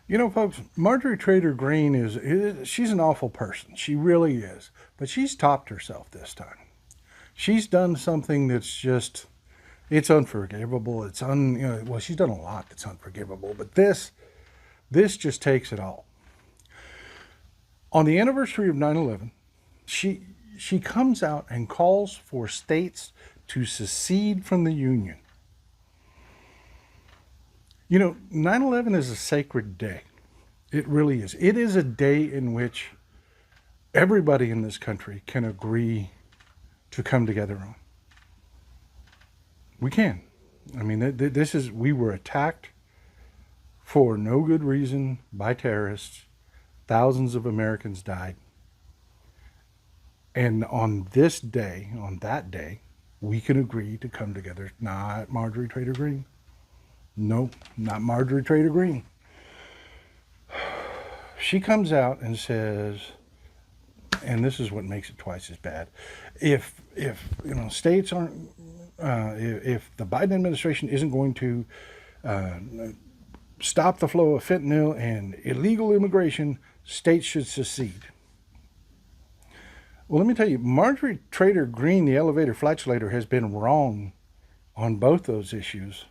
You know, folks, Marjorie Taylor Greene she's an awful person. She really is. But she's topped herself this time. She's done something that's just, it's unforgivable. Well, she's done a lot that's unforgivable, but this just takes it all. On the anniversary of 9/11, she comes out and calls for states to secede from the Union. You know, 9/11 is a sacred day. It really is. It is a day in which everybody in this country can agree to come together on. We can. I mean, we were attacked for no good reason by terrorists. Thousands of Americans died. And on this day, on that day, we can agree to come together. Not Marjorie Taylor Greene. No, not Marjorie Taylor Greene. She comes out and says, and this is what makes it twice as bad. If states aren't, if the Biden administration isn't going to stop the flow of fentanyl and illegal immigration, states should secede. Well, let me tell you, Marjorie Taylor Greene, the elevator flatulator, has been wrong on both those issues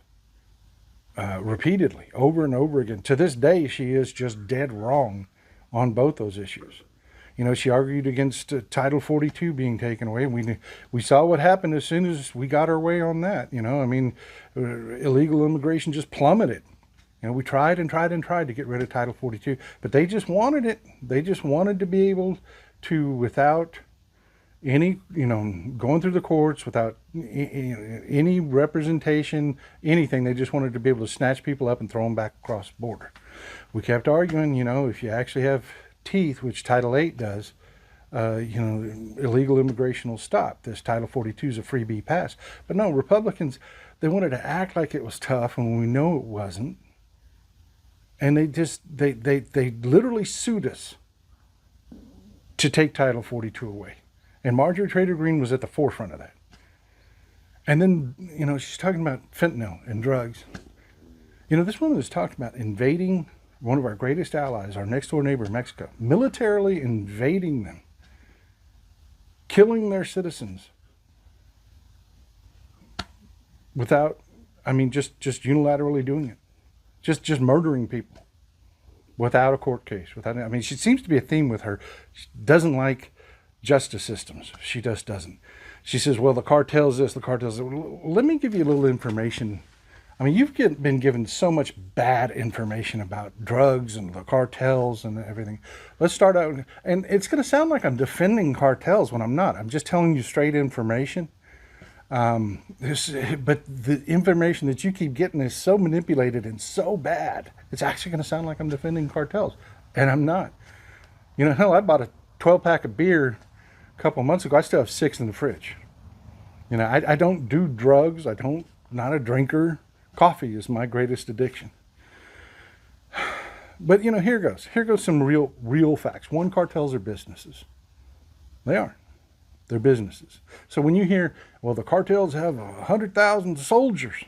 repeatedly, over and over again. To this day, she is just dead wrong on both those issues. You know, she argued against Title 42 being taken away. We saw what happened as soon as we got our way on that. You know, I mean, illegal immigration just plummeted. You know, we tried and tried and tried to get rid of Title 42, but they just wanted it. They just wanted to be able to, without any, going through the courts, without any representation, anything, they just wanted to be able to snatch people up and throw them back across the border. We kept arguing, if you actually have teeth, which Title 8 does, illegal immigration will stop. This Title 42 is a freebie pass. But no, Republicans, they wanted to act like it was tough when we know it wasn't. And they literally sued us to take Title 42 away. And Marjorie Taylor Greene was at the forefront of that. And then, she's talking about fentanyl and drugs. This woman has talked about invading one of our greatest allies, our next door neighbor, Mexico, militarily invading them, killing their citizens without, just unilaterally doing it, just murdering people without a court case. She seems to be a theme with her. She doesn't like justice systems. She just doesn't. She says, well, the cartel's this, the cartel's that. Well, let me give you a little information. You've been given so much bad information about drugs and the cartels and everything. Let's start out, and it's going to sound like I'm defending cartels when I'm not. I'm just telling you straight information. But the information that you keep getting is so manipulated and so bad, it's actually going to sound like I'm defending cartels, and I'm not. Hell, I bought a 12-pack of beer a couple months ago. I still have 6 in the fridge. I don't do drugs. Not a drinker. Coffee is my greatest addiction. But, here goes. Here goes some real facts. One, cartels are businesses. They are. They're businesses. So when you hear, well, the cartels have 100,000 soldiers,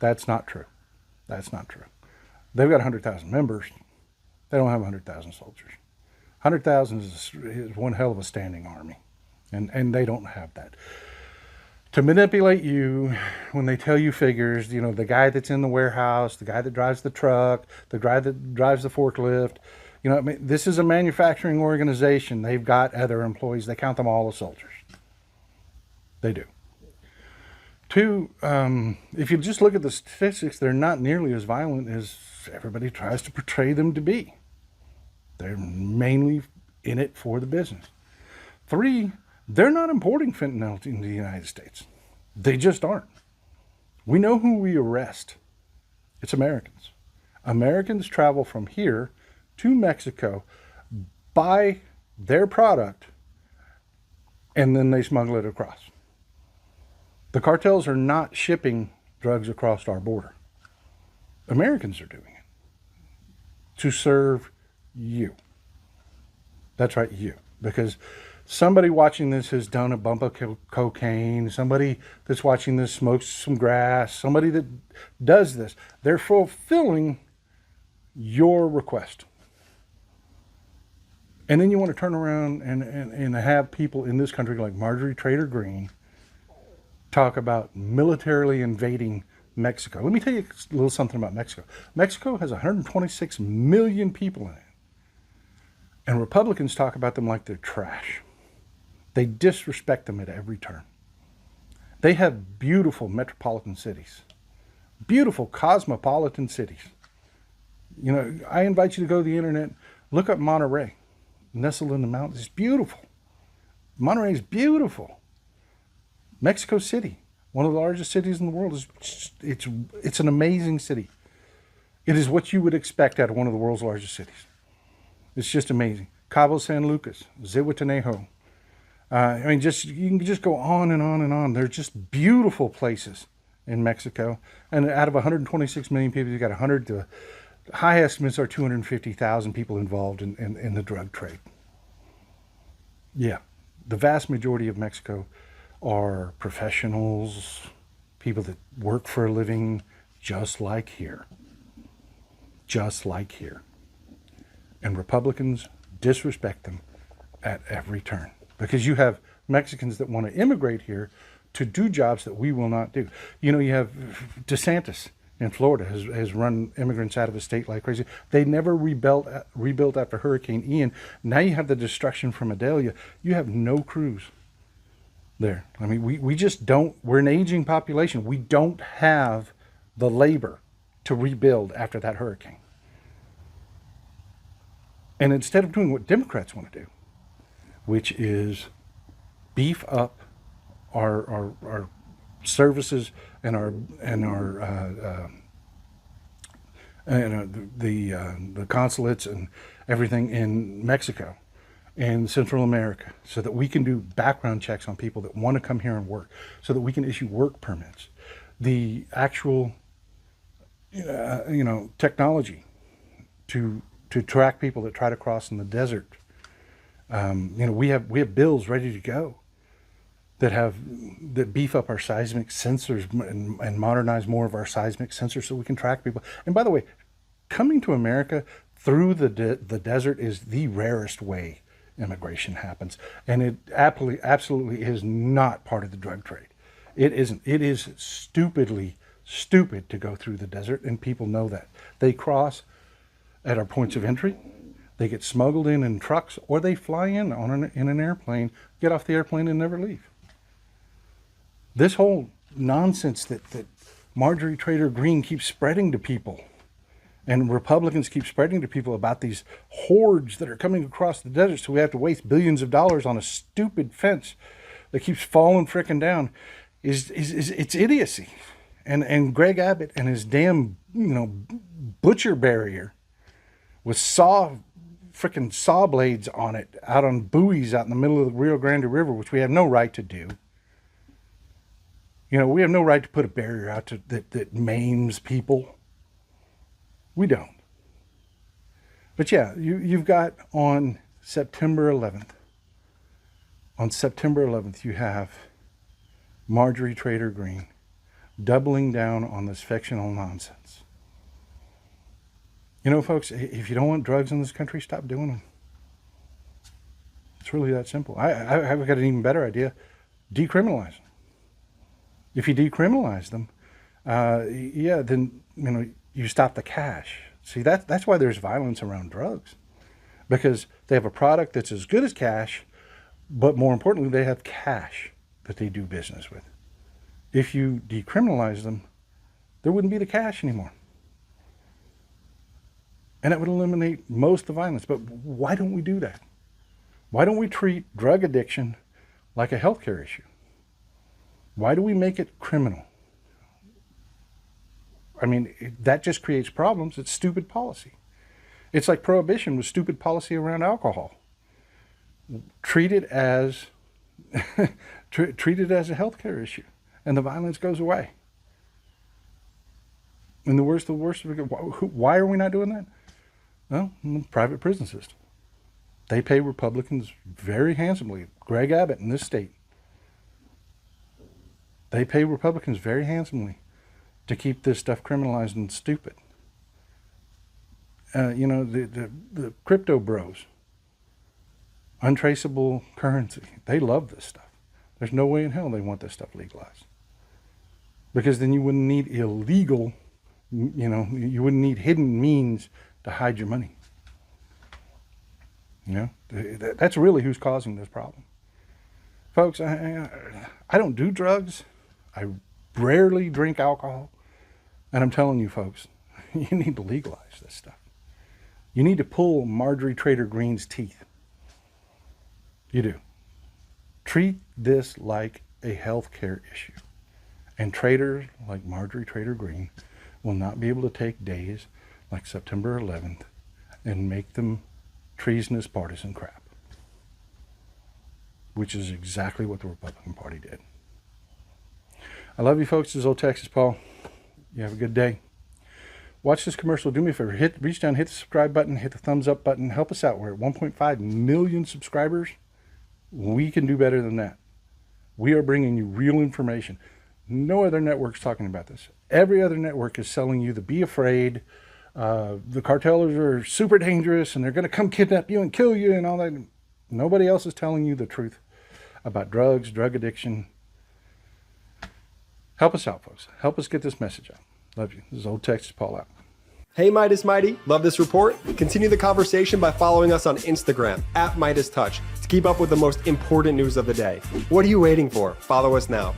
that's not true. That's not true. They've got 100,000 members. They don't have 100,000 soldiers. 100,000 is one hell of a standing army. And they don't have that. To manipulate you when they tell you figures, the guy that's in the warehouse, the guy that drives the truck, the guy that drives the forklift, this is a manufacturing organization. They've got other employees. They count them all as soldiers. They do. 2, if you just look at the statistics, they're not nearly as violent as everybody tries to portray them to be. They're mainly in it for the business. 3, they're not importing fentanyl into the United States. They just aren't. We know who we arrest. It's Americans. Americans travel from here to Mexico, buy their product, and then they smuggle it across. The cartels are not shipping drugs across our border. Americans are doing it to serve you. That's right, you. Because somebody watching this has done a bump of cocaine. Somebody that's watching this smokes some grass. Somebody that does this. They're fulfilling your request. And then you want to turn around and have people in this country like Marjorie Taylor Greene talk about militarily invading Mexico. Let me tell you a little something about Mexico. Mexico has 126 million people in it. And Republicans talk about them like they're trash. They disrespect them at every turn. They have beautiful metropolitan cities, beautiful cosmopolitan cities. You know, I invite you to go to the internet, look up Monterrey, nestled in the mountains. It's beautiful. Monterrey is beautiful. Mexico City, one of the largest cities in the world, it's an amazing city. It is what you would expect out of one of the world's largest cities. It's just amazing. Cabo San Lucas, Zihuatanejo. I mean, you can just go on and on and on. They're just beautiful places in Mexico. And out of 126 million people, you got 100 to high estimates are 250,000 people involved in the drug trade. Yeah, the vast majority of Mexico are professionals, people that work for a living, just like here. Just like here. And Republicans disrespect them at every turn. Because you have Mexicans that want to immigrate here to do jobs that we will not do. You know, you have DeSantis in Florida has run immigrants out of the state like crazy. They never rebuilt after Hurricane Ian. Now you have the destruction from Idalia. You have no crews there. I mean, we just don't, we're an aging population. We don't have the labor to rebuild after that hurricane. And instead of doing what Democrats want to do, which is beef up our services and the consulates and everything in Mexico and Central America, so that we can do background checks on people that want to come here and work, so that we can issue work permits. The actual, technology to track people that try to cross in the desert. We have bills ready to go that beef up our seismic sensors and modernize more of our seismic sensors so we can track people. And by the way, coming to America through the desert is the rarest way immigration happens, and it absolutely is not part of the drug trade. It isn't. It is stupid to go through the desert, and people know that. They cross at our points of entry. They get smuggled in trucks, or they fly in in an airplane, get off the airplane, and never leave. This whole nonsense that Marjorie Taylor Greene keeps spreading to people, and Republicans keep spreading to people about these hordes that are coming across the desert, so we have to waste billions of dollars on a stupid fence that keeps falling frickin' down, is it's idiocy. And Greg Abbott and his damn butcher barrier with frickin' saw blades on it out on buoys out in the middle of the Rio Grande River, which we have no right to do. We have no right to put a barrier out that maims people. We don't. But yeah, you've got on September 11th. On September 11th, you have Marjorie Taylor Greene doubling down on this fictional nonsense. Folks, if you don't want drugs in this country, stop doing them. It's really that simple. I've got an even better idea. Decriminalize them. If you decriminalize them, then you stop the cash. See, that's why there's violence around drugs, because they have a product that's as good as cash, but more importantly, they have cash that they do business with. If you decriminalize them, there wouldn't be the cash anymore. And that would eliminate most of the violence. But why don't we do that? Why don't we treat drug addiction like a healthcare issue? Why do we make it criminal? I mean, that just creates problems. It's stupid policy. It's like prohibition was stupid policy around alcohol. Treat it as treat it as a healthcare issue, and the violence goes away. And the worst, why are we not doing that? Well, the private prison system. They pay Republicans very handsomely. Greg Abbott in this state. They pay Republicans very handsomely to keep this stuff criminalized and stupid. the crypto bros, untraceable currency. They love this stuff. There's no way in hell they want this stuff legalized. Because then you wouldn't need illegal, you wouldn't need hidden means to hide your money. That's really who's causing this problem. Folks, I don't do drugs. I rarely drink alcohol. And I'm telling you, folks, you need to legalize this stuff. You need to pull Marjorie Taylor Greene's teeth. You do. Treat this like a healthcare issue. And traitors like Marjorie Taylor Greene will not be able to take days like September 11th and make them treasonous partisan crap. Which is exactly what the Republican Party did. I love you folks. This is Old Texas Paul. You have a good day. Watch this commercial. Do me a favor. Reach down, hit the subscribe button, hit the thumbs up button. Help us out. We're at 1.5 million subscribers. We can do better than that. We are bringing you real information. No other network's talking about this. Every other network is selling you the be afraid. The cartels are super dangerous and they're going to come kidnap you and kill you and all that. Nobody else is telling you the truth about drugs, drug addiction. Help us out, folks. Help us get this message out. Love you. This is Old Texas Paul out. Hey, Midas Mighty. Love this report? Continue the conversation by following us on Instagram @MeidasTouch to keep up with the most important news of the day. What are you waiting for? Follow us now.